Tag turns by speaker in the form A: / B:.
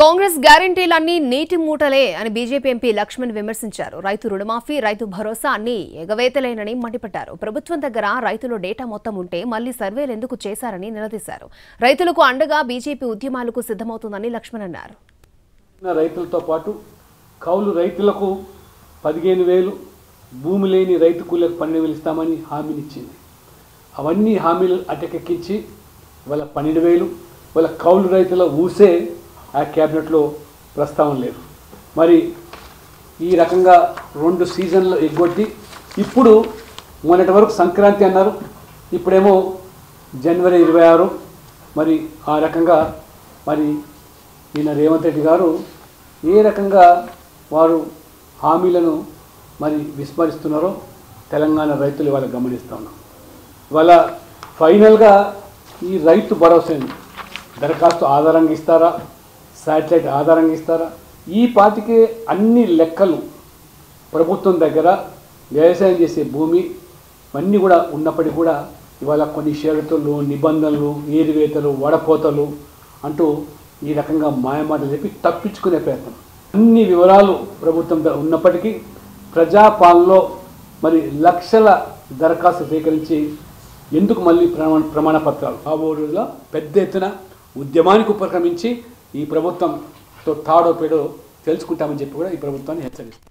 A: కాంగ్రెస్ గ్యారెంటీలన్నీ నీటి మూటలే అని BJP MP Laxman విమర్శించారు. రైతు రుణమాఫీ, రైతు భరోసా అన్ని ఎగవేతలేనని మండిపడ్డారు. ప్రభుత్వం దగ్గర రైతుల డేటా మొత్తం ఉంటే మళ్లీ సర్వేలు ఎందుకు చేశారని నిలదీశారు. రైతులకు అండగా బీజేపీ ఉద్యమాలకు సిద్ధమవుతుందని లక్ష్మణ్ అన్నారు.
B: రైతులతో పాటు కౌలు రైతులకు 15,000, భూమి లేని రైతు కూలీలకు 12,000 ఇస్తామని హామీనిచ్చింది. అవన్నీ హామీలు అటకెక్కించి వాళ్ళ 12,000 వాళ్ళ కౌలు రైతుల ఊసే ఆ క్యాబినెట్లో ప్రస్తావన లేదు. మరి ఈ రకంగా 2 సీజన్లు ఎగ్గొట్టి ఇప్పుడు మొన్నటి వరకు సంక్రాంతి అన్నారు, ఇప్పుడేమో జనవరి 26. మరి ఆ రకంగా మరి ఈయన రేవంత్ రెడ్డి గారు ఏ రకంగా వారు హామీలను మరి విస్మరిస్తున్నారో తెలంగాణ రైతులు ఇవాళ గమనిస్తూ ఉన్నాం. ఇవాళ ఫైనల్గా ఈ రైతు భరోసాని దరఖాస్తు ఆధారంగా ఇస్తారా, శాటిలైట్ ఆధారంగా ఇస్తారా? ఈ పాటికే అన్ని లెక్కలు ప్రభుత్వం దగ్గర వ్యవసాయం చేసే భూమి అన్నీ కూడా ఉన్నప్పటికీ కూడా ఇవాళ కొన్ని షరతులు, నిబంధనలు, ఏరివేతలు, వడపోతలు అంటూ ఈ రకంగా మాయమాటలు చెప్పి తప్పించుకునే ప్రయత్నం. అన్ని వివరాలు ప్రభుత్వం ఉన్నప్పటికీ ప్రజాపాలనలో మరి లక్షల దరఖాస్తు సేకరించి ఎందుకు మళ్ళీ ప్రమాణ పత్రాలు? రాబో రోజుల్లో పెద్ద ఎత్తున ఉద్యమానికి ఉపక్రమించి ఈ ప్రభుత్వంతో తాడో పేడో తెలుసుకుంటామని చెప్పి కూడా ఈ ప్రభుత్వాన్ని హెచ్చరిస్తుంది.